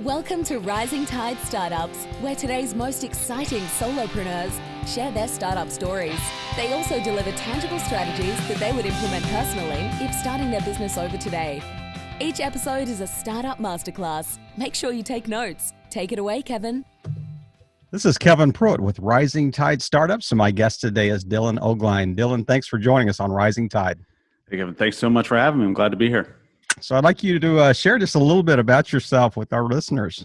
Welcome to Rising Tide Startups, where today's most exciting solopreneurs share their startup stories. They also deliver tangible strategies that they would implement personally if starting their business over today. Each episode is a startup masterclass. Make sure you take notes. Take it away, Kevin. This is Kevin Pruitt with Rising Tide Startups, and my guest today is Dylan Ogline. Dylan, thanks for joining us on Rising Tide. Hey, Kevin, thanks so much for having me. I'm glad to be here. So I'd like you to share just a little bit about yourself with our listeners.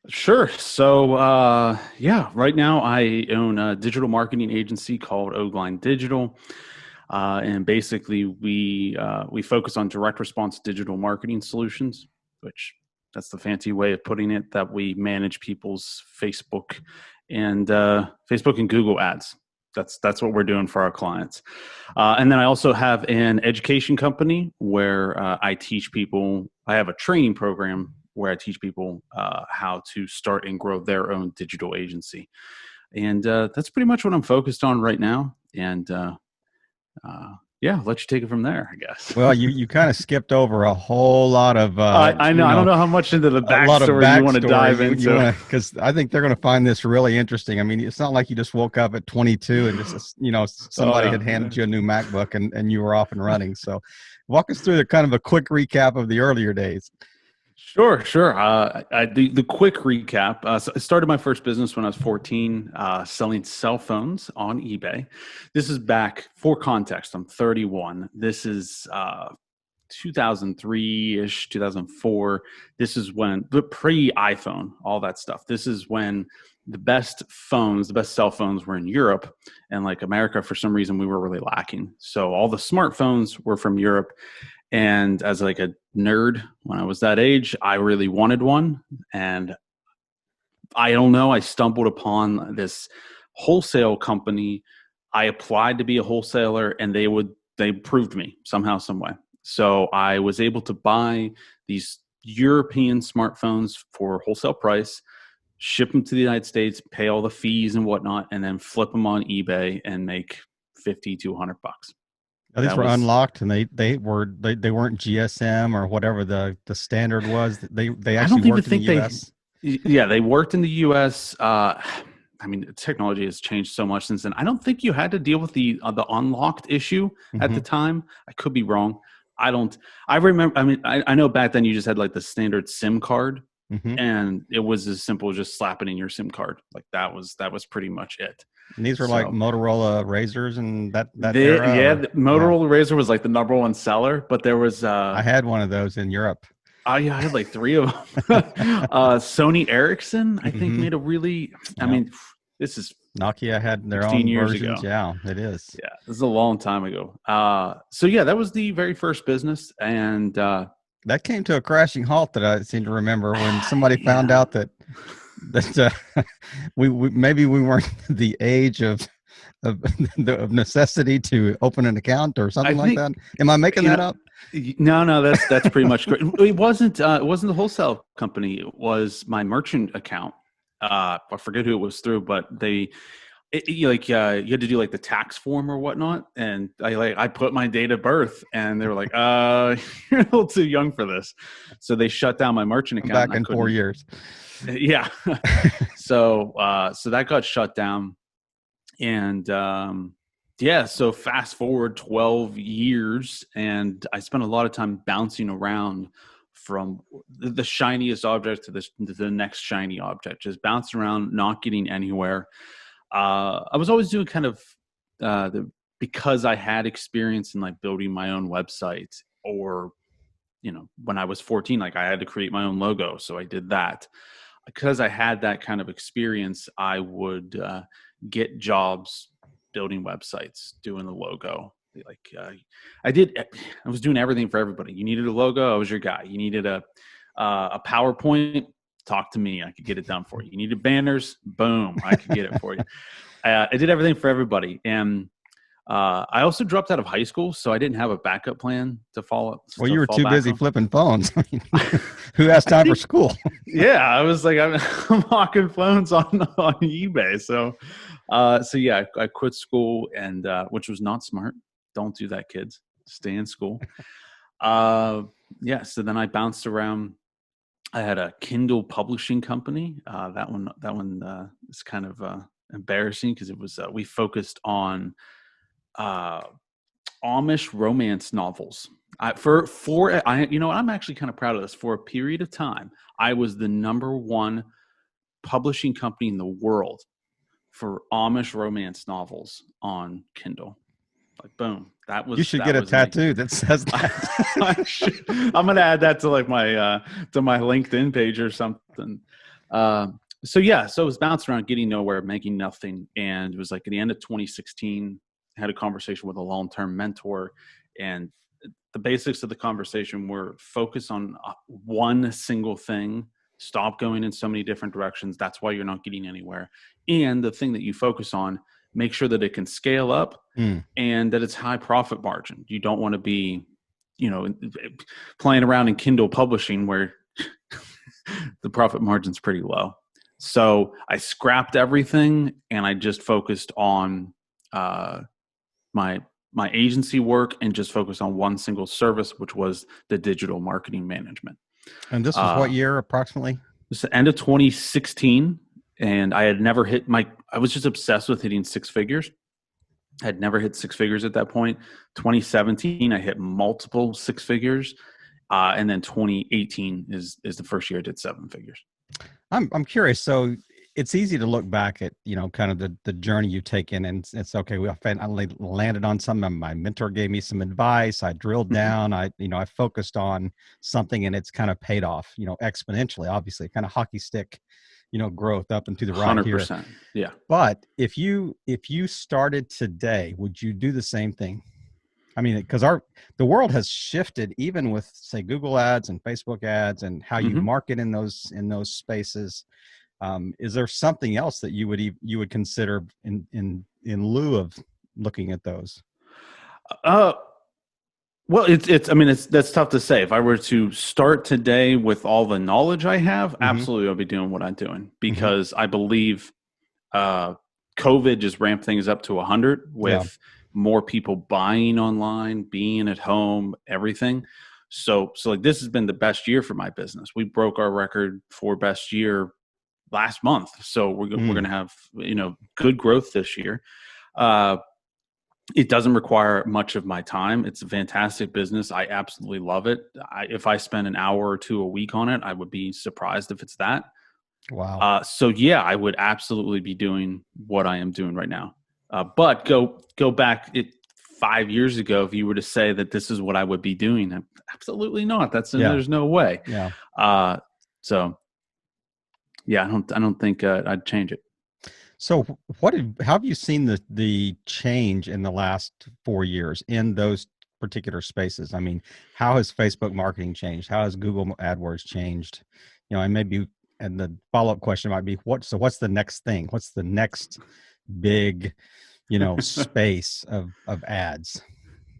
Sure. So, right now I own a digital marketing agency called Ogline Digital. And basically we focus on direct response digital marketing solutions, which that's the fancy way of putting it, that we manage people's Facebook and Google ads. That's what we're doing for our clients. And then I also have an education company where I teach people. I have a training program where I teach people how to start and grow their own digital agency. And that's pretty much what I'm focused on right now. And I'll let you take it from there, I guess. Well, you kind of skipped over a whole lot of I know. I don't know how much into the backstory you want to dive into. Because I think they're going to find this really interesting. I mean, it's not like you just woke up at 22 and just, somebody had handed you a new MacBook and you were off and running. So walk us through the kind of a quick recap of the earlier days. Sure. The quick recap. So I started my first business when I was 14, selling cell phones on eBay. This is back, for context, I'm 31. This is 2003-ish, 2004. This is when, the pre-iPhone, all that stuff. This is when the best cell phones were in Europe, and like America, for some reason, we were really lacking. So all the smartphones were from Europe. And as like a nerd, when I was that age, I really wanted one. And I don't know, I stumbled upon this wholesale company. I applied to be a wholesaler and they approved me somehow, some way. So I was able to buy these European smartphones for wholesale price, ship them to the United States, pay all the fees and whatnot, and then flip them on eBay and make $50 to $100. These were unlocked, and they weren't GSM or whatever the standard was. They actually worked in the US. They worked in the US. Technology has changed so much since then. I don't think you had to deal with the unlocked issue at the time. I could be wrong. I remember. I know back then you just had like the standard SIM card, and it was as simple as just slapping in your SIM card. Like that was pretty much it. And these were like Motorola Razors and that era? Yeah, the Motorola Razor was like the number one seller, but there was... I had one of those in Europe. I had like 3 of them. Sony Ericsson, I think, made a really... this is... Nokia had their own versions. Ago. Yeah, it is. Yeah, this is a long time ago. That was the very first business. And... that came to a crashing halt that I seem to remember when somebody found out that we maybe we weren't the age of necessity to open an account or something like that. Am I making that up? No, that's pretty much correct. It wasn't the wholesale company. It was my merchant account. I forget who it was through, but you had to do like the tax form or whatnot, and I put my date of birth, and they were like, "You're a little too young for this," so they shut down my merchant account. Back in 4 years. Yeah. So that got shut down. And so fast forward 12 years, and I spent a lot of time bouncing around from the shiniest object to the next shiny object, just bouncing around, not getting anywhere. I was always doing kind of because I had experience in like building my own website, or when I was 14, like I had to create my own logo. So I did that. Because I had that kind of experience, I would get jobs building websites, doing the logo. I was doing everything for everybody. You needed a logo, I was your guy. You needed a PowerPoint, talk to me. I could get it done for you. You needed banners, boom, I could get it for you. I did everything for everybody. And I also dropped out of high school, so I didn't have a backup plan to follow. Well, you were too busy flipping phones. Who has time for school? Yeah, I was like, I'm hawking phones on eBay. So I quit school, and which was not smart. Don't do that, kids. Stay in school. So then I bounced around I had a Kindle publishing company. That one is kind of embarrassing because it was we focused on Amish romance novels. I'm actually kind of proud of this. For a period of time, I was the number one publishing company in the world for Amish romance novels on Kindle. Like, boom, you should get a tattoo that says that. I'm gonna add that to like my LinkedIn page or something. So it was bouncing around, getting nowhere, making nothing, and it was like at the end of 2016. I had a conversation with a long-term mentor, and the basics of the conversation were focus on one single thing. Stop going in so many different directions. That's why you're not getting anywhere. And the thing that you focus on, make sure that it can scale up and that it's high profit margin. You don't want to be, playing around in Kindle publishing where the profit margin's pretty low. So I scrapped everything and I just focused on my agency work and just focused on one single service, which was the digital marketing management. And this was what year approximately? This was the end of 2016. And I had never I was just obsessed with hitting six figures. I had never hit six figures at that point. 2017, I hit multiple six figures. And then 2018 is the first year I did seven figures. I'm curious. So it's easy to look back at, kind of the journey you've taken, and it's okay. I landed on something. My mentor gave me some advice. I drilled down. I focused on something, and it's kind of paid off, exponentially, obviously, kind of hockey stick, growth up and to the right 100%. here. Yeah. But if you started today, would you do the same thing? I mean, because the world has shifted, even with, say, Google ads and Facebook ads and how you market in those spaces. Is there something else that you would consider in lieu of looking at those? Well, that's tough to say. If I were to start today with all the knowledge I have, absolutely I'll be doing what I'm doing, because I believe COVID just ramped things up to 100 with more people buying online, being at home, everything. So like this has been the best year for my business. We broke our record for best year last month. So we're going to have, good growth this year. It doesn't require much of my time. It's a fantastic business. I absolutely love it. If I spend an hour or two a week on it, I would be surprised if it's that. Wow. So yeah, I would absolutely be doing what I am doing right now. But go back 5 years ago, if you were to say that this is what I would be doing, absolutely not. There's no way. Yeah. So yeah, I don't think I'd change it. So how have you seen the change in the last 4 years in those particular spaces? I mean, how has Facebook marketing changed? How has Google AdWords changed? And the follow-up question might be, what's the next thing? What's the next big, space of ads?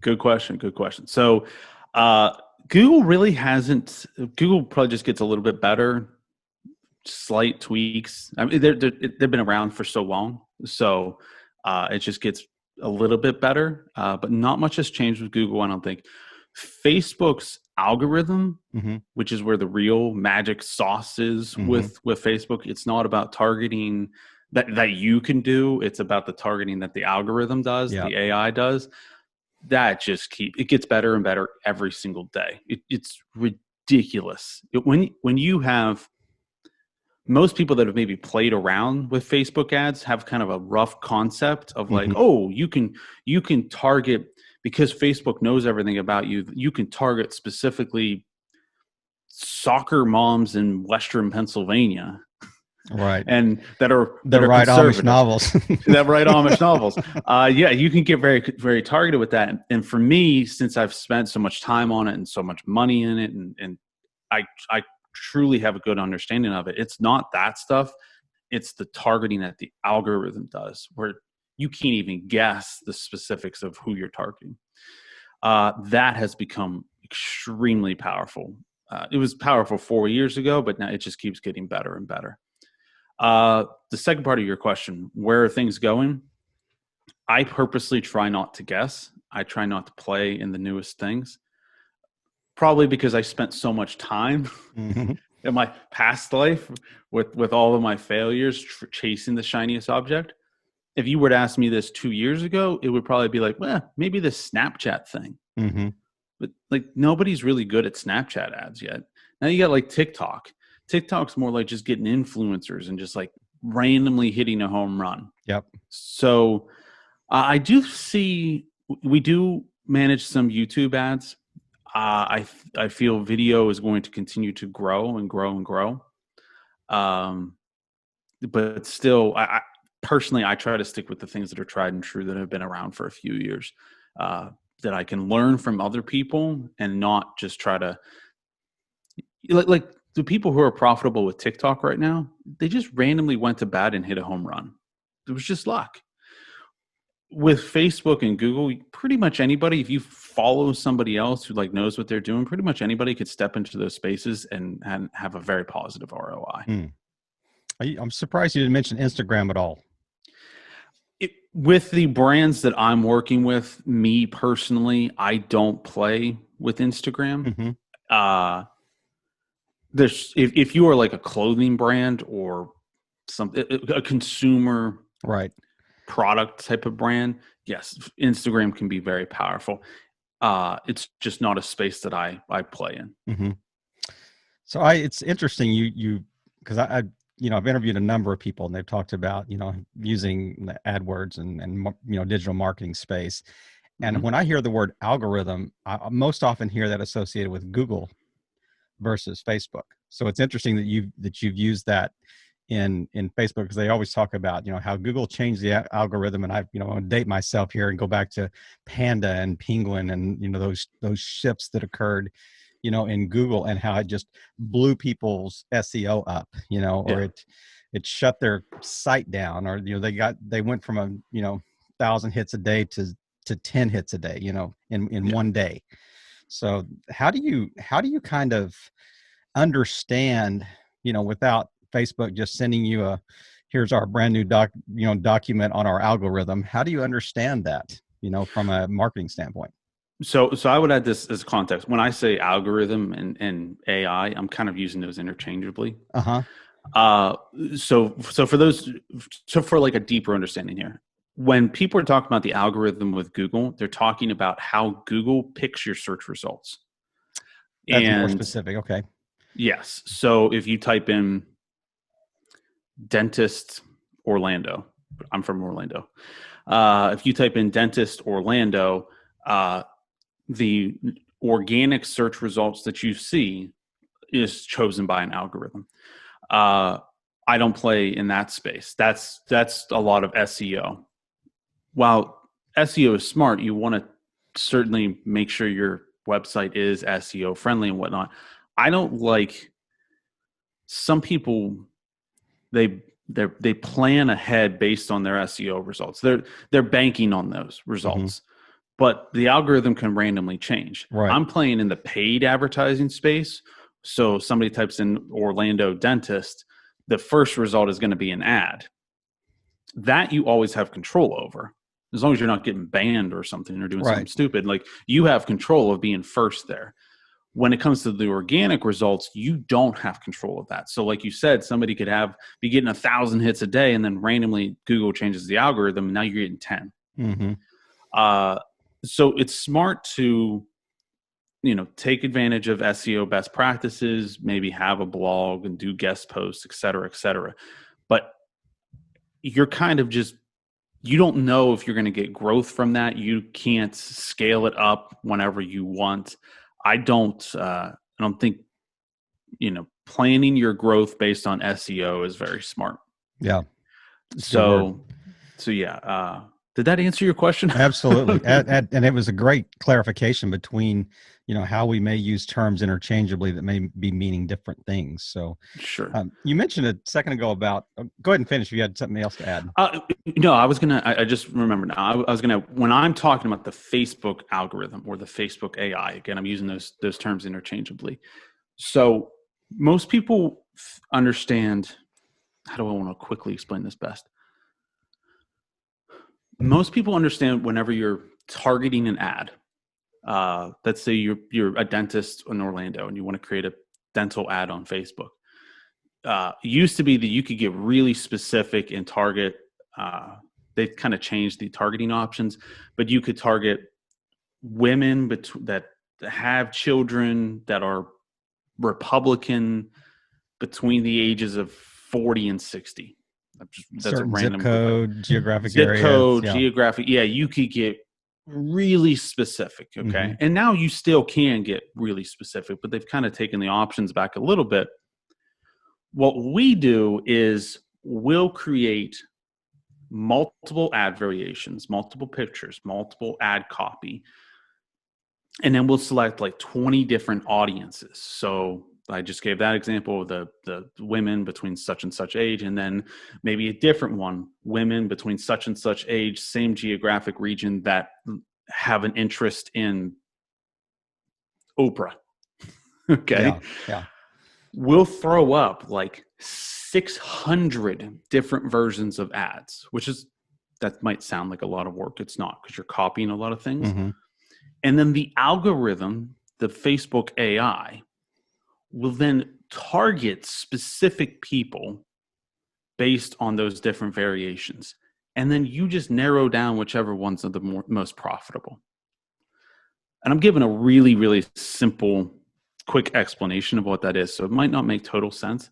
Good question. So, Google probably just gets a little bit better, slight tweaks. I mean, they've been around for so long. So, it just gets a little bit better, but not much has changed with Google, I don't think. Facebook's algorithm, which is where the real magic sauce is with Facebook. It's not about targeting that you can do. It's about the targeting that the algorithm does, the AI does. That just it gets better and better every single day. It's ridiculous. When you have most people that have maybe played around with Facebook ads have kind of a rough concept of like, oh, you can target, because Facebook knows everything about you. You can target specifically soccer moms in Western Pennsylvania. Right. And that are right Amish novels. That write Amish novels. Yeah, you can get very, very targeted with that. And for me, since I've spent so much time on it and so much money in it, and I truly have a good understanding of it, it's not that stuff. It's the targeting that the algorithm does, where you can't even guess the specifics of who you're targeting. That has become extremely powerful. It was powerful 4 years ago, but now it just keeps getting better and better. The second part of your question, where are things going? I purposely try not to guess. I try not to play in the newest things, probably because I spent so much time in my past life with all of my failures chasing the shiniest object. If you were to ask me this 2 years ago, it would probably be like, well, maybe the Snapchat thing. Mm-hmm. But like nobody's really good at Snapchat ads yet. Now you got like TikTok. TikTok's more like just getting influencers and just like randomly hitting a home run. Yep. So I do see we do manage some YouTube ads. I feel video is going to continue to grow and grow and grow. But still, I personally, I try to stick with the things that are tried and true that have been around for a few years, that I can learn from other people and not just try to like the people who are profitable with TikTok right now, they just randomly went to bat and hit a home run. It was just luck. With Facebook and Google, pretty much anybody, if you follow somebody else who like knows what they're doing, pretty much anybody could step into those spaces and have a very positive ROI. I'm surprised you didn't mention Instagram at all. With the brands that I'm working with, me personally, I don't play with Instagram. Mm-hmm. There's if you are like a clothing brand or something, a consumer product type of brand, yes, Instagram can be very powerful. It's just not a space that I play in. Mm-hmm. So it's interesting you because I've interviewed a number of people and they've talked about, using the AdWords and digital marketing space. And when I hear the word algorithm, I most often hear that associated with Google versus Facebook. So it's interesting that you've used that in Facebook, because they always talk about, how Google changed the algorithm. And I'll date myself here and go back to Panda and Penguin and, those shifts that occurred, in Google, and how it just blew people's SEO up, or it shut their site down, or, they went from 1,000 hits a day to 10 hits a day, in one day. So how do you kind of understand, without Facebook just sending you here's our brand new document on our algorithm, how do you understand that, from a marketing standpoint? So I would add this as context. When I say algorithm and AI, I'm kind of using those interchangeably. So for like a deeper understanding here, when people are talking about the algorithm with Google, they're talking about how Google picks your search results. That's more specific. Okay. Yes. So if you type in dentist Orlando, I'm from Orlando. If you type in dentist Orlando, the organic search results that you see is chosen by an algorithm. I don't play in that space. That's a lot of SEO. While SEO is smart, you want to certainly make sure your website is SEO friendly and whatnot. I don't like some people. They plan ahead based on their SEO results. They're banking on those results. Mm-hmm. But the algorithm can randomly change. Right. I'm playing in the paid advertising space. So somebody types in Orlando dentist, the first result is going to be an ad. That you always have control over. As long as you're not getting banned or something or doing something stupid, like you have control of being first there. When it comes to the organic results, you don't have control of that. So like you said, somebody could be getting 1,000 hits a day and then randomly Google changes the algorithm and now you're getting 10. Mm-hmm. So it's smart to, take advantage of SEO best practices, maybe have a blog and do guest posts, et cetera, et cetera. But you're kind of you don't know if you're going to get growth from that. You can't scale it up whenever you want. I don't think, planning your growth based on SEO is very smart. Yeah. So yeah. Did that answer your question? Absolutely. And it was a great clarification between, how we may use terms interchangeably that may be meaning different things. So sure. You mentioned a second ago about, go ahead and finish if you had something else to add. No, I just remember now. When I'm talking about the Facebook algorithm or the Facebook AI, again, I'm using those terms interchangeably. So most people understand, how do I want to quickly explain this best? Most people understand whenever you're targeting an ad, let's say you're a dentist in Orlando and you want to create dental ad on Facebook. Used to be that you could get really specific and target. They've kind of changed the targeting options, but you could target women that have children that are Republican between the ages of 40 and 60. That's certain a random zip code, geographic zip areas. code, Yeah. geographic. Yeah, you could get really specific. Okay. Mm-hmm. And now you still can get really specific, but they've kind of taken the options back a little bit. What we do is we'll create multiple ad variations, multiple pictures, multiple ad copy, and then we'll select like 20 different audiences. So I just gave that example of the women between such and such age, and then maybe a different one, women between such and such age, same geographic region, that have an interest in Oprah. Okay. Yeah. We'll throw up like 600 different versions of ads, that might sound like a lot of work. It's not, because you're copying a lot of things. Mm-hmm. And then the algorithm, the Facebook AI, will then target specific people based on those different variations. And then you just narrow down whichever ones are the most profitable. And I'm giving a really, really simple, quick explanation of what that is. So it might not make total sense,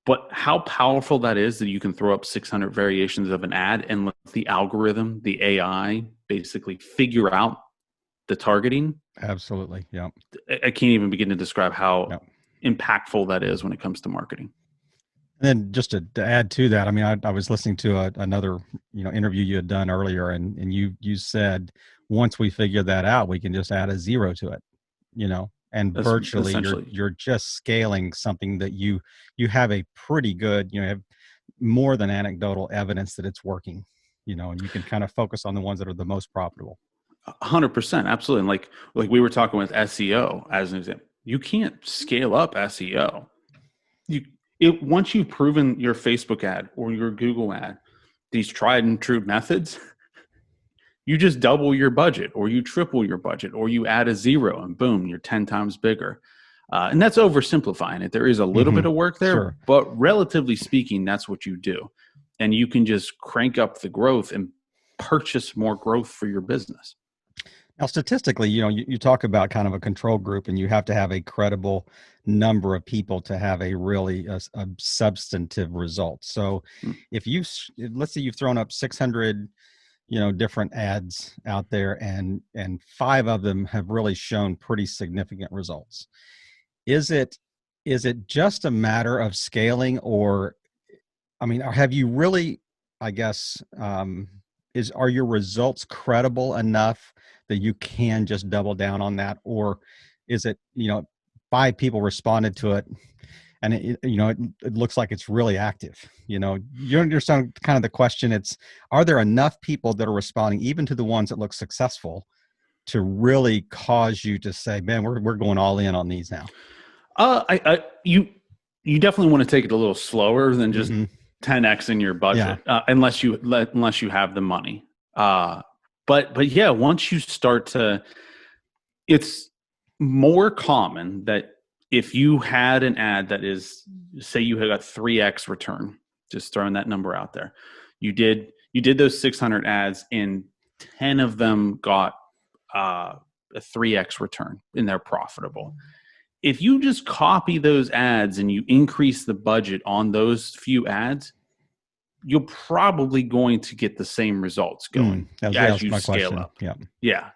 but how powerful that is, that you can throw up 600 variations of an ad and let the algorithm, the AI, basically figure out the targeting. Absolutely. Yeah. I can't even begin to describe how impactful that is when it comes to marketing. And then just to add to that, I mean, I was listening to another, interview you had done earlier, and you said, once we figure that out, we can just add a 0 to it, and That's virtually essentially. you're just scaling something that you have a pretty good, have more than anecdotal evidence that it's working, and you can kind of focus on the ones that are the most profitable. 100%. Absolutely. And like we were talking with SEO as an example, you can't scale up SEO. Once you've proven your Facebook ad or your Google ad, these tried and true methods, you just double your budget, or you triple your budget, or you add a 0 and boom, you're 10 times bigger. And that's oversimplifying it. There is a little bit of work there, Sure. But relatively speaking, that's what you do. And you can just crank up the growth and purchase more growth for your business. Now, statistically, you talk about kind of a control group, and you have to have a credible number of people to have a really a substantive result. So if let's say you've thrown up 600, different ads out there, and 5 of them have really shown pretty significant results. Is it just a matter of scaling, or, I mean, have you really, I guess, are your results credible enough that you can just double down on that? Or is it, 5 people responded to it, and it looks like it's really active? You understand kind of the question. Are there enough people that are responding, even to the ones that look successful, to really cause you to say, man, we're going all in on these now? You definitely want to take it a little slower than just 10x in your budget, unless you have the money. But yeah, once you start to, it's more common that if you had an ad that is, say you had got 3x return, just throwing that number out there, you did those 600 ads, and 10 of them got a 3x return, and they're profitable. If you just copy those ads and you increase the budget on those few ads, you're probably going to get the same results going as you scale up. Yeah.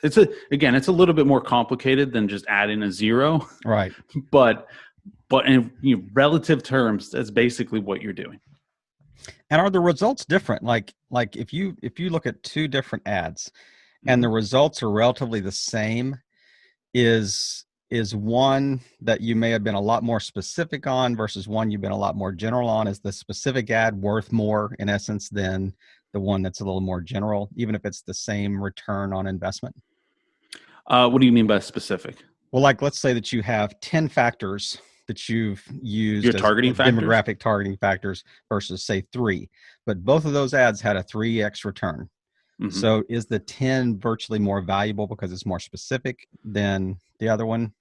It's a little bit more complicated than just adding a 0. Right. But in relative terms, that's basically what you're doing. And are the results different? Like if you look at 2 different ads and the results are relatively the same, is one that you may have been a lot more specific on versus one you've been a lot more general on? Is the specific ad worth more, in essence, than the one that's a little more general, even if it's the same return on investment? What do you mean by specific? Well, like, let's say that you have 10 factors that you've used as demographic targeting factors versus, say, 3, but both of those ads had a 3x return. So is the 10 virtually more valuable because it's more specific than the other one?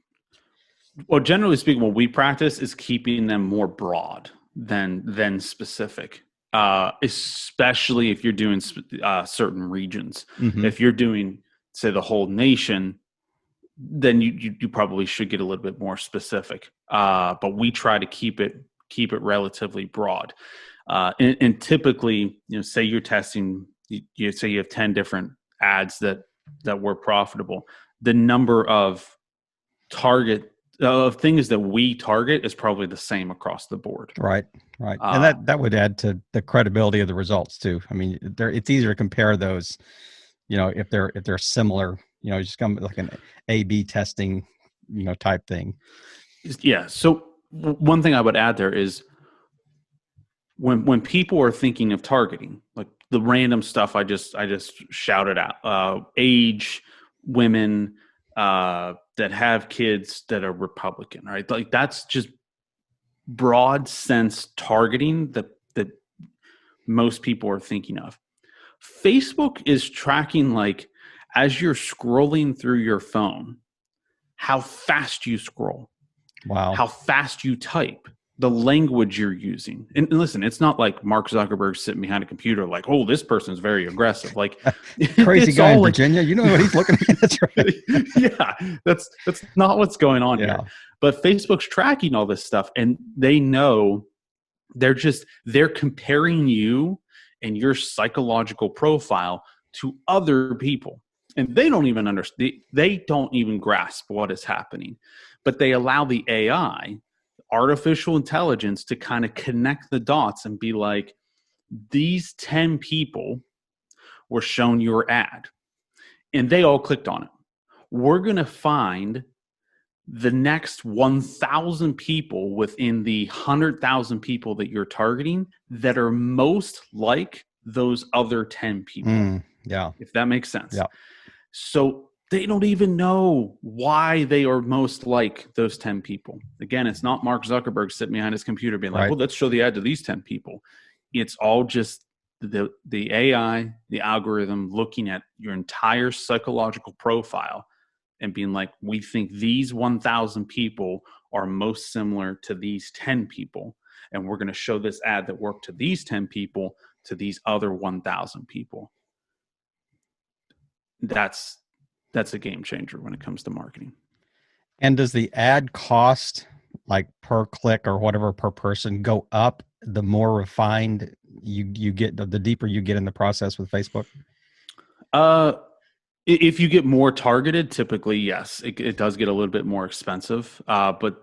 Well, generally speaking, what we practice is keeping them more broad than specific, especially if you're doing certain regions. Mm-hmm. If you're doing, say, the whole nation, then you probably should get a little bit more specific. But we try to keep it relatively broad. And typically, say you're testing, you say you have 10 different ads that were profitable. The number of things that we target is probably the same across the board. Right. And that would add to the credibility of the results too. I mean, it's easier to compare those, if they're similar, just come like an A/B testing, type thing. Yeah. So one thing I would add there is when people are thinking of targeting, like the random stuff I just shouted out, age, women, that have kids that are Republican, right? Like that's just broad sense targeting that most people are thinking of. Facebook is tracking, like, as you're scrolling through your phone, how fast you scroll, wow, how fast you type, the language you're using. And listen, it's not like Mark Zuckerberg sitting behind a computer like, oh, this person's very aggressive. Like crazy guy in Virginia. You know what he's looking at? That's right. Yeah, that's not what's going on here. But Facebook's tracking all this stuff, and they know they're comparing you and your psychological profile to other people. And they don't even understand, they don't even grasp what is happening. But they allow the AI, artificial intelligence, to kind of connect the dots and be like, these 10 people were shown your ad and they all clicked on it. We're going to find the next 1,000 people within the 100,000 people that you're targeting that are most like those other 10 people. Yeah. If that makes sense. Yeah. So they don't even know why they are most like those 10 people. Again, it's not Mark Zuckerberg sitting behind his computer being like, well, let's show the ad to these 10 people. It's all just the AI, the algorithm looking at your entire psychological profile and being like, we think these 1,000 people are most similar to these 10 people. And we're going to show this ad that worked to these 10 people to these other 1,000 people. That's a game changer when it comes to marketing. And does the ad cost, like per click or whatever per person, go up the more refined you get, the deeper you get in the process with Facebook? If you get more targeted, typically, yes, it does get a little bit more expensive. But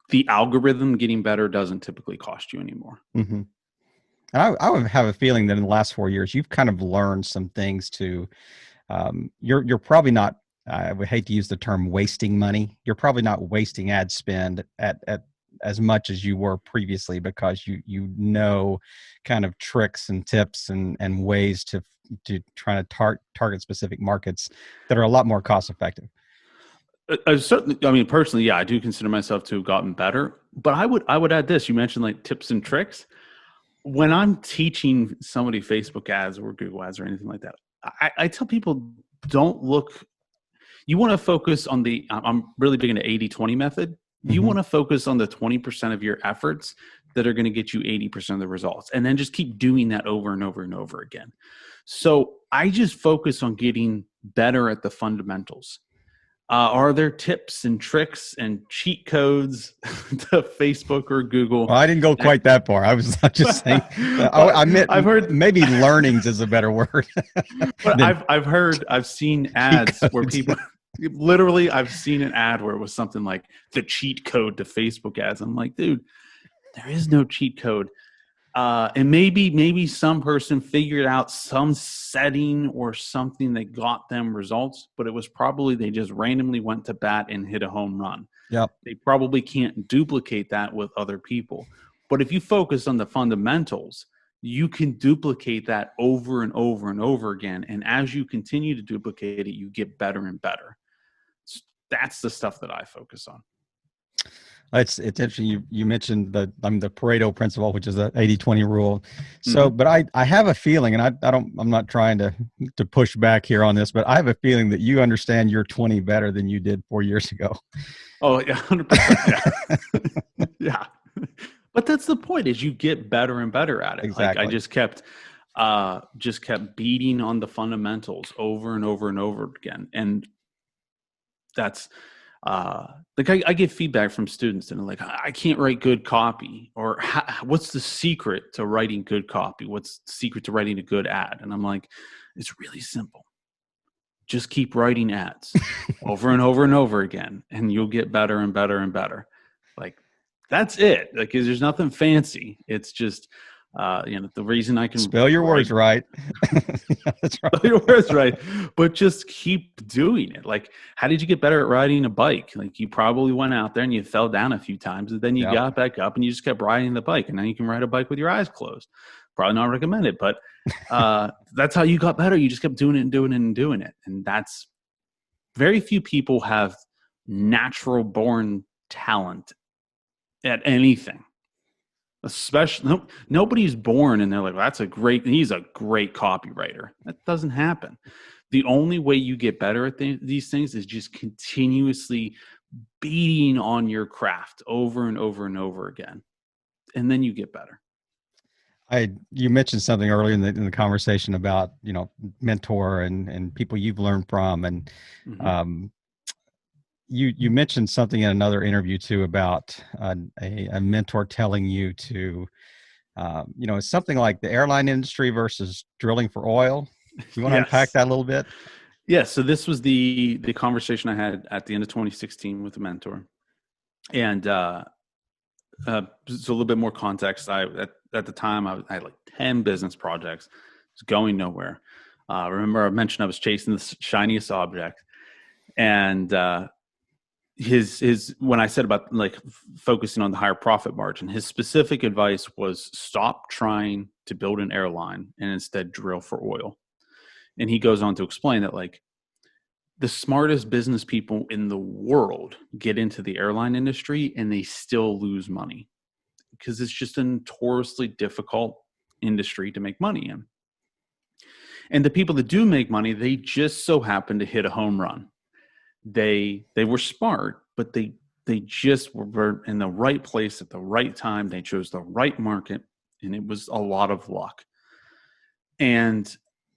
the algorithm getting better doesn't typically cost you anymore. Mm-hmm. And I would have a feeling that in the last 4 years, you've kind of learned some things to, you're probably not, I would hate to use the term wasting money. You're probably not wasting ad spend at as much as you were previously, because you know kind of tricks and tips and ways to try to target specific markets that are a lot more cost effective. Certainly, I mean, personally, yeah, I do consider myself to have gotten better. But I would add this. You mentioned like tips and tricks. When I'm teaching somebody Facebook ads or Google ads or anything like that, I tell people, don't look. You want to focus on I'm really big into 80-20 method. You want to focus on the 20% of your efforts that are going to get you 80% of the results. And then just keep doing that over and over and over again. So I just focus on getting better at the fundamentals. Are there tips and tricks and cheat codes to Facebook or Google? Well, I didn't go quite that far. I was not just saying. I meant I've heard maybe learnings is a better word. But I've seen ads where people literally, I've seen an ad where it was something like the cheat code to Facebook ads. I'm like, dude, there is no cheat code. And maybe some person figured out some setting or something that got them results, but it was probably they just randomly went to bat and hit a home run. Yep. They probably can't duplicate that with other people. But if you focus on the fundamentals, you can duplicate that over and over and over again. And as you continue to duplicate it, you get better and better. That's the stuff that I focus on. It's interesting. You mentioned the Pareto Principle, which is a 80-20 rule. So, but I have a feeling, and I'm not trying to push back here on this, but I have a feeling that you understand your 20 better than you did 4 years ago. Oh, yeah, 100%. Yeah. Yeah. But that's the point, is you get better and better at it. Exactly. Like I just kept beating on the fundamentals over and over and over again. And that's like I get feedback from students and they're like, I can't write good copy, or what's the secret to writing good copy? What's the secret to writing a good ad? And I'm like, it's really simple. Just keep writing ads over and over and over again, and you'll get better and better and better. Like, that's it. Like, there's nothing fancy. It's just, the reason I can spell your words right. That's right. Spell your words right. But just keep doing it. Like, how did you get better at riding a bike? Like, you probably went out there and you fell down a few times, and then you got back up and you just kept riding the bike, and now you can ride a bike with your eyes closed. Probably not recommended, but that's how you got better. You just kept doing it and doing it and doing it. And that's, very few people have natural born talent at anything. Especially, nobody's born and they're like, well, he's a great copywriter. That doesn't happen. The only way you get better at these things is just continuously beating on your craft over and over and over again. And then you get better. You mentioned something earlier in the conversation about, mentor and people you've learned from. And you mentioned something in another interview too about a mentor telling you to, it's something like the airline industry versus drilling for oil. You want to unpack that a little bit? Yeah. So this was the conversation I had at the end of 2016 with a mentor. And just a little bit more context. At the time, I had like 10 business projects. It was going nowhere. Remember I mentioned I was chasing the shiniest object. And when I said about like focusing on the higher profit margin, his specific advice was stop trying to build an airline and instead drill for oil. And he goes on to explain that like the smartest business people in the world get into the airline industry and they still lose money because it's just a notoriously difficult industry to make money in. And the people that do make money, they just so happen to hit a home run. They were smart, but they just were in the right place at the right time. They chose the right market, and it was a lot of luck. And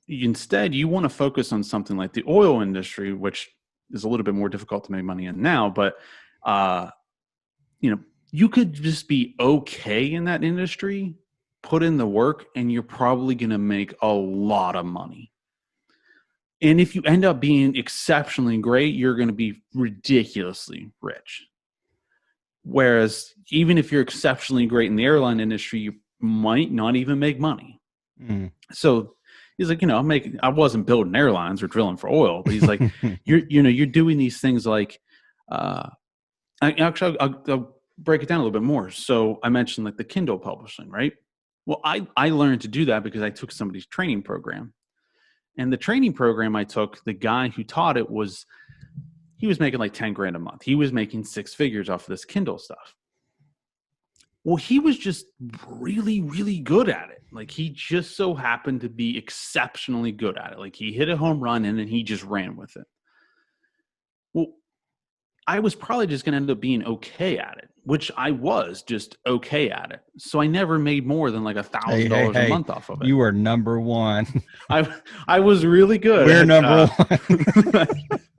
instead, you want to focus on something like the oil industry, which is a little bit more difficult to make money in now. But you could just be okay in that industry, put in the work, and you're probably going to make a lot of money. And if you end up being exceptionally great, you're going to be ridiculously rich. Whereas even if you're exceptionally great in the airline industry, you might not even make money. So he's like, I wasn't building airlines or drilling for oil, but he's like, you're doing these things like, I'll break it down a little bit more. So I mentioned like the Kindle publishing, right? Well, I learned to do that because I took somebody's training program. And the training program I took, the guy who taught it he was making like 10 grand a month. He was making 6 figures off of this Kindle stuff. Well, he was just really, really good at it. Like he just so happened to be exceptionally good at it. Like he hit a home run and then he just ran with it. Well, I was probably just going to end up being okay at it, which I was just okay at it. So I never made more than like $1,000 a month off of it. You were number one. I was really good. We're number one.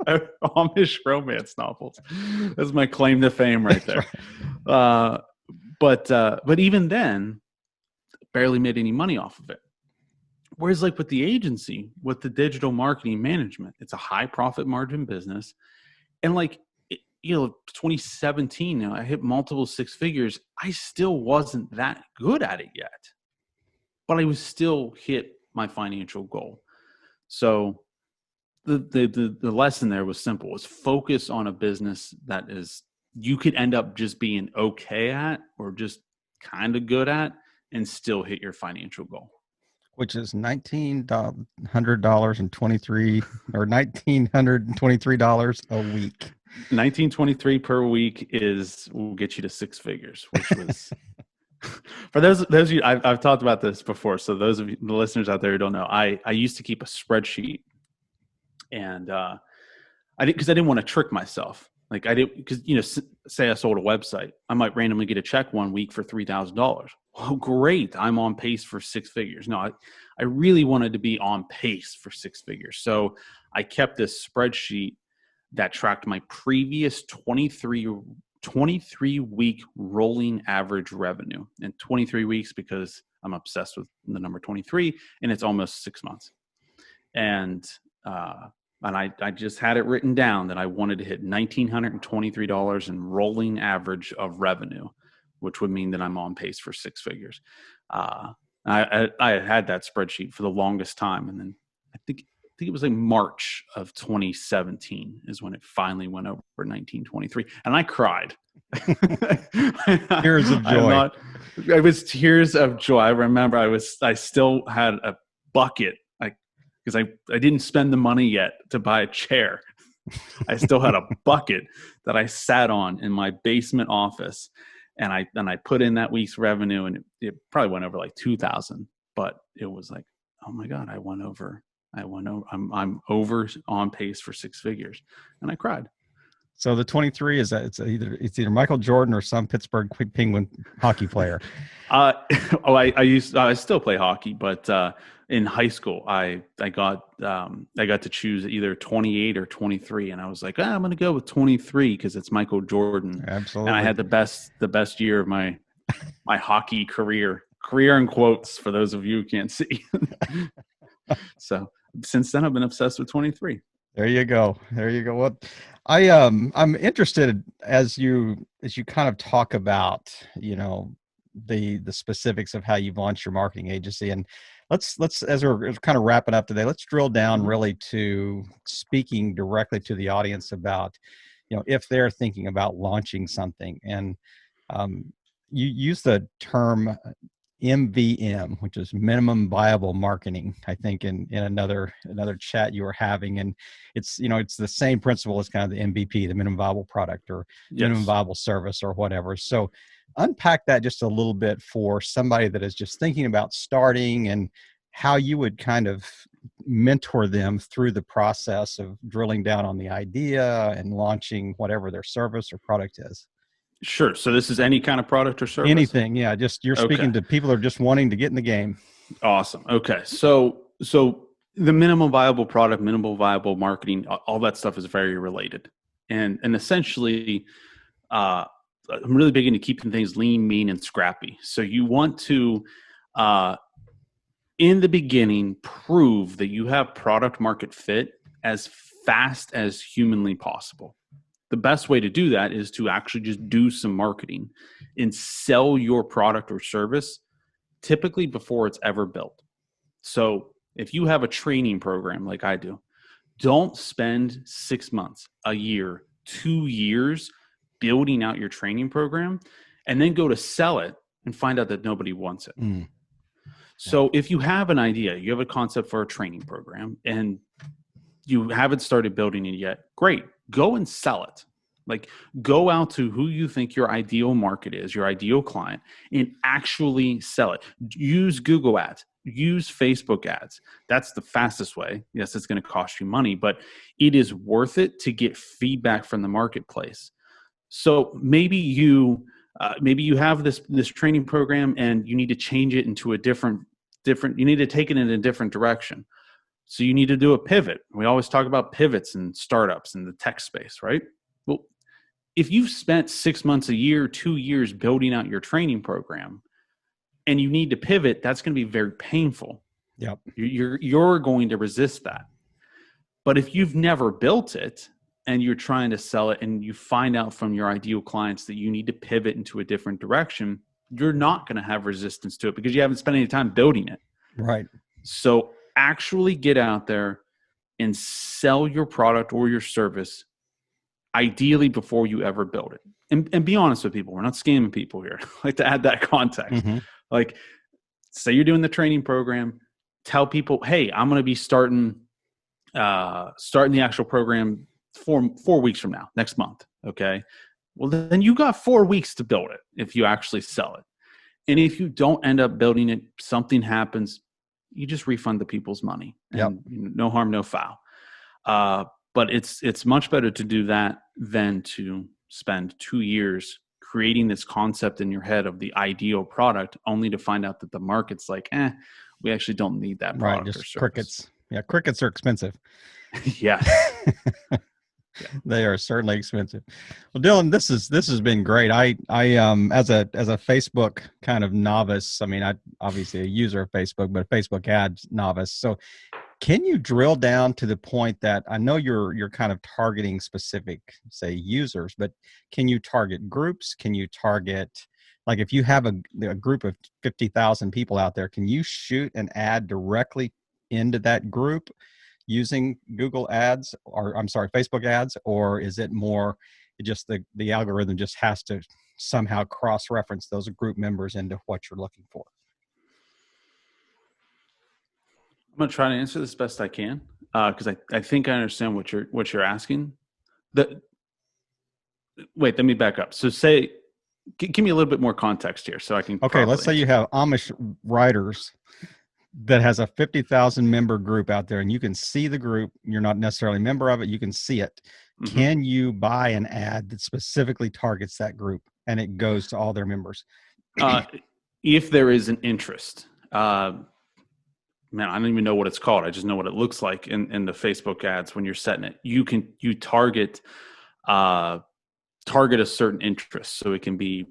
Amish romance novels. That's my claim to fame right there. Right. But even then, barely made any money off of it. Whereas like with the agency, with the digital marketing management, it's a high profit margin business. And like, 2017, I hit multiple 6 figures. I still wasn't that good at it yet, but I was still hit my financial goal. So the lesson there was simple: was focus on a business that is you could end up just being okay at or just kind of good at and still hit your financial goal. Which is $1,923 or $1,923 a week. 1923 per week will get you to six figures, which was for those of you, I've talked about this before. So those of you, the listeners out there who don't know, I used to keep a spreadsheet, and because I didn't want to trick myself. Like I didn't, because say I sold a website, I might randomly get a check one week for $3,000. Oh, great! I'm on pace for six figures. No, I really wanted to be on pace for six figures. So I kept this spreadsheet that tracked my previous 23 week rolling average revenue, and 23 weeks because I'm obsessed with the number 23, and it's almost 6 months. And I just had it written down that I wanted to hit $1,923 in rolling average of revenue, which would mean that I'm on pace for six figures. I had that spreadsheet for the longest time, and then I think it was like March of 2017 is when it finally went over 1923, and I cried. Tears of joy. It was tears of joy. I remember I still had a bucket, because I didn't spend the money yet to buy a chair. I still had a bucket that I sat on in my basement office, and I put in that week's revenue, and it probably went over like 2,000, but it was like, oh my God, I went over. I'm over on pace for six figures, and I cried. So the 23 is that it's either Michael Jordan or some Pittsburgh Penguin hockey player. I still play hockey, but in high school I got to choose either 28 or 23, and I was like, I'm going to go with 23 because it's Michael Jordan. Absolutely. And I had the best year of my hockey career in quotes for those of you who can't see. So since then I've been obsessed with 23. There you go. Well, I'm interested as you kind of talk about, the specifics of how you've launched your marketing agency, and let's as we're kind of wrapping up today, let's drill down really to speaking directly to the audience about, if they're thinking about launching something. And you use the term MVM, which is minimum viable marketing, I think in another chat you were having. And it's the same principle as kind of the MVP, the minimum viable product, or minimum viable service, or whatever. So unpack that just a little bit for somebody that is just thinking about starting, and how you would kind of mentor them through the process of drilling down on the idea and launching whatever their service or product is. Sure. So this is any kind of product or service? Anything. Yeah. Just you're speaking to people who are just wanting to get in the game. Awesome. Okay. So the minimum viable product, minimal viable marketing, all that stuff is very related. And essentially, I'm really big into keeping things lean, mean, and scrappy. So you want to, in the beginning, prove that you have product market fit as fast as humanly possible. The best way to do that is to actually just do some marketing and sell your product or service typically before it's ever built. So if you have a training program like I do, don't spend 6 months, a year, 2 years building out your training program and then go to sell it and find out that nobody wants it. So if you have an idea, you have a concept for a training program and you haven't started building it yet, great. Go and sell it. Like, go out to who you think your ideal market is, your ideal client, and actually sell it. Use Google ads, use Facebook ads. That's the fastest way. Yes, it's going to cost you money, but it is worth it to get feedback from the marketplace. So maybe you have this training program and you need to change it into a different, you need to take it in a different direction. So you need to do a pivot. We always talk about pivots and startups in the tech space, right? Well, if you've spent 6 months, a year, 2 years building out your training program and you need to pivot, that's going to be very painful. Yep. You're going to resist that. But if you've never built it and you're trying to sell it and you find out from your ideal clients that you need to pivot into a different direction, you're not going to have resistance to it because you haven't spent any time building it. Right. So actually get out there and sell your product or your service, ideally before you ever build it. And be honest with people. We're not scamming people here. I like to add that context. Mm-hmm. Like, say you're doing the training program, tell people, hey, I'm going to be starting the actual program 4 weeks from now, next month. Okay. Well, then you got 4 weeks to build it if you actually sell it. And if you don't end up building it, something happens, you just refund the people's money. And no harm, no foul. But it's much better to do that than to spend 2 years creating this concept in your head of the ideal product, only to find out that the market's like, we actually don't need that product. Right, just or service. crickets. Yeah, crickets are expensive. Yes. They are certainly expensive. Well, Dylan, this has been great. I as a Facebook kind of novice, I mean, I obviously a user of Facebook, but a Facebook ads novice. So can you drill down to the point that I know you're kind of targeting specific, say, users, but can you target groups? Can you target, like if you have a group of 50,000 people out there, can you shoot an ad directly into that group using Google ads, or I'm sorry, Facebook ads, or is it more just the algorithm just has to somehow cross-reference those group members into what you're looking for? I'm going to try to answer this best I can, because I think I understand what you're asking. Wait, let me back up. So give me a little bit more context here so I can. Okay, let's say you have Amish writers that has a 50,000 member group out there, and you can see the group. You're not necessarily a member of it. You can see it. Mm-hmm. Can you buy an ad that specifically targets that group and it goes to all their members? If there is an interest, man, I don't even know what it's called. I just know what it looks like in the Facebook ads when you're setting it. You target a certain interest. So it can be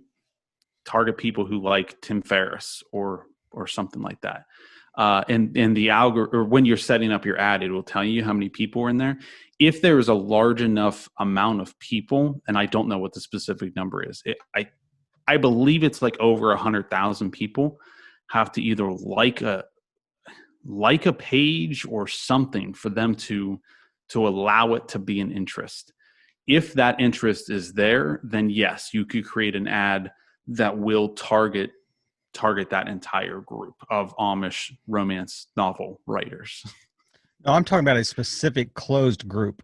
target people who like Tim Ferriss or something like that. And the algorithm, or when you're setting up your ad, it will tell you how many people are in there. If there is a large enough amount of people, and I don't know what the specific number is, I believe it's like over 100,000 people have to either like a page or something for them to allow it to be an interest. If that interest is there, then yes, you could create an ad that will target that entire group of Amish romance novel writers. No, I'm talking about a specific closed group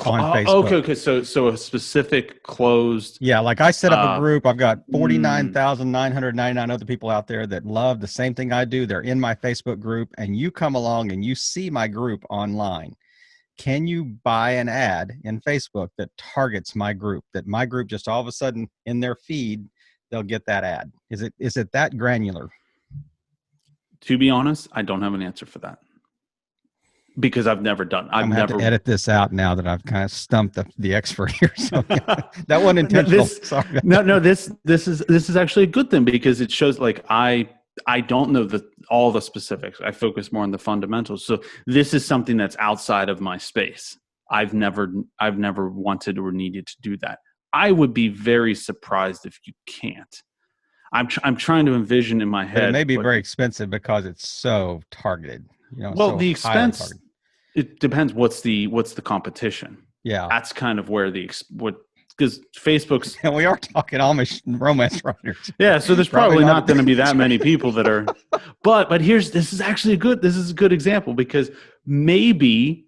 on Facebook. Okay. So a specific closed. Yeah, like I set up a group. I've got 49,999 other people out there that love the same thing I do. They're in my Facebook group, and you come along and you see my group online. Can you buy an ad in Facebook that targets my group, that my group just all of a sudden in their feed, they'll get that ad? Is it that granular? To be honest, I don't have an answer for that because I've never done. I'm gonna have to edit this out now that I've kind of stumped the expert here. So that wasn't intentional. Sorry. No. This is actually a good thing because it shows like I don't know all the specifics. I focus more on the fundamentals. So this is something that's outside of my space. I've never wanted or needed to do that. I would be very surprised if you can't. I'm trying to envision in my head. But it may be very expensive because it's so targeted. Well, so the expense, it depends. What's the competition? Yeah, that's kind of where because Facebook's. And we are talking Amish romance writers. Yeah, so there's probably not going to be that many people that are. But this is actually a good example because maybe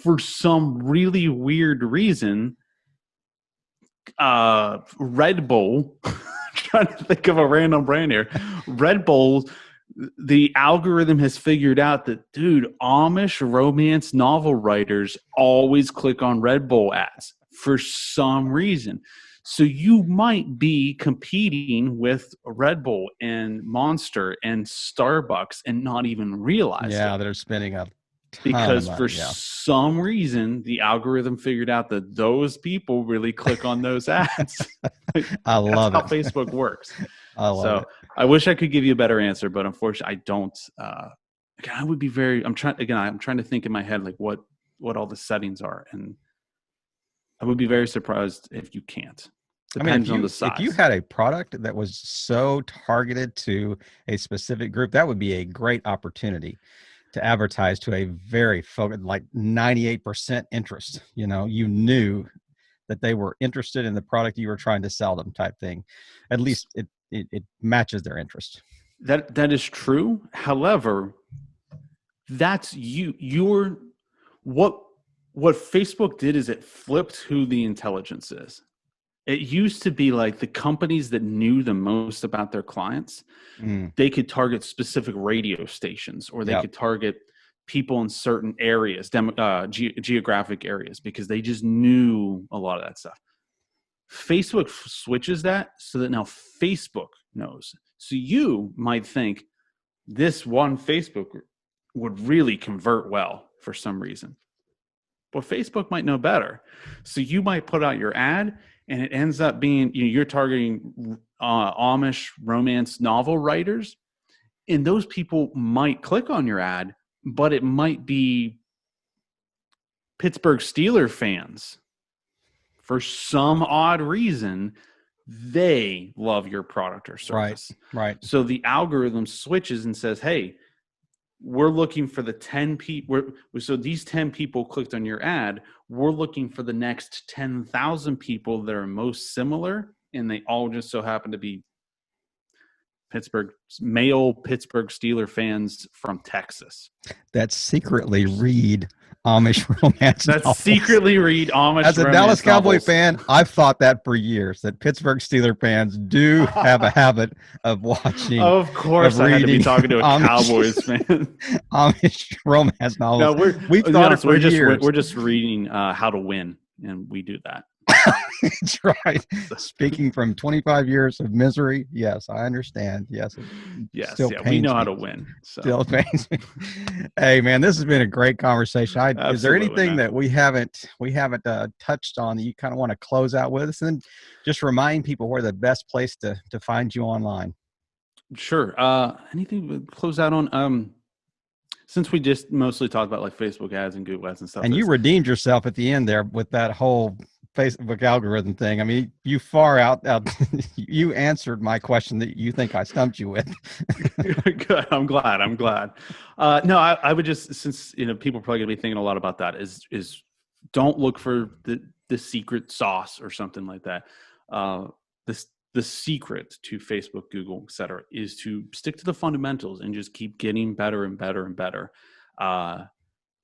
for some really weird reason, Red Bull. Trying to think of a random brand here. Red Bull, the algorithm has figured out that, dude, Amish romance novel writers always click on Red Bull ads for some reason. So you might be competing with Red Bull and Monster and Starbucks and not even realize it. Yeah, they're spending a because for some reason the algorithm figured out that those people really click on those ads. I love That's how Facebook works. I love it. I wish I could give you a better answer, but unfortunately I don't. I would be I'm trying to think in my head like what all the settings are, and I would be very surprised if you can't. Depends on the size. If you had a product that was so targeted to a specific group, that would be a great opportunity to advertise to a very focused, like 98% interest. You knew that they were interested in the product you were trying to sell them, type thing. At least it matches their interest. That is true. However, that's what what Facebook did is it flipped who the intelligence is. It used to be like the companies that knew the most about their clients, they could target specific radio stations, or they could target people in certain areas, geographic areas, because they just knew a lot of that stuff. Facebook switches that so that now Facebook knows. So you might think this one Facebook would really convert well for some reason, but Facebook might know better. So you might put out your ad, and it ends up being, you're targeting Amish romance novel writers, and those people might click on your ad, but it might be Pittsburgh Steelers fans. For some odd reason, they love your product or service. Right. So the algorithm switches and says, hey, we're looking for the 10 people. So these 10 people clicked on your ad. We're looking for the next 10,000 people that are most similar, and they all just so happen to be male Pittsburgh Steelers fans from Texas. That secretly read Amish romance novels. Secretly read Amish As a romance Dallas Cowboy novels. fan, I've thought that for years, that Pittsburgh Steelers fans do have a habit of watching. Of course, I had to be talking to a Cowboys fan. Amish romance novels. No, we've thought it for years. We're just reading How to Win, and we do that. That's right. Speaking from 25 years of misery, yes, I understand. Yes, we know how to win. So. Still pains me. Hey, man, this has been a great conversation. Is there anything that we haven't touched on that you kind of want to close out with us, and just remind people where the best place to find you online? Sure. Anything to close out on? Since we just mostly talked about like Facebook ads and Google ads and stuff, and you redeemed yourself at the end there with that whole Facebook algorithm thing. I mean, you far out you answered my question that you think I stumped you with. Good. I'm glad. No, I would just, since people are probably gonna be thinking a lot about that, is don't look for the secret sauce or something like that. The secret to Facebook, Google, et cetera, is to stick to the fundamentals and just keep getting better and better and better.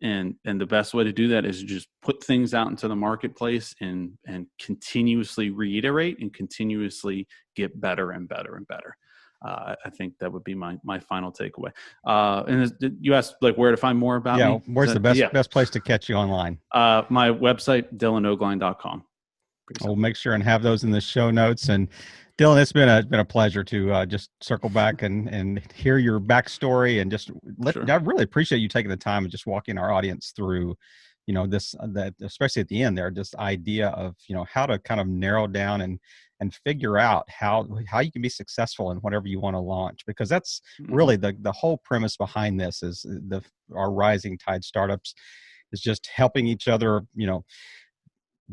And the best way to do that is just put things out into the marketplace and continuously reiterate and continuously get better and better and better. I think that would be my final takeaway. And you asked like where to find more about me. Where's the best place to catch you online? My website, dylanogline.com. We'll make sure and have those in the show notes. And Dylan, it's been a pleasure to just circle back and hear your backstory, and just I really appreciate you taking the time and just walking our audience through, that especially at the end there, this idea of, how to kind of narrow down and figure out how you can be successful in whatever you want to launch, because that's really the whole premise behind this is our Rising Tide startups is just helping each other,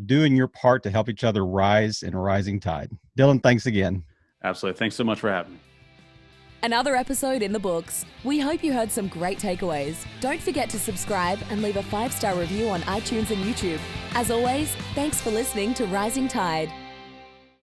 doing your part to help each other rise in a rising tide. Dylan, thanks again. Absolutely. Thanks so much for having me. Another episode in the books. We hope you heard some great takeaways. Don't forget to subscribe and leave a 5-star review on iTunes and YouTube. As always, thanks for listening to Rising Tide.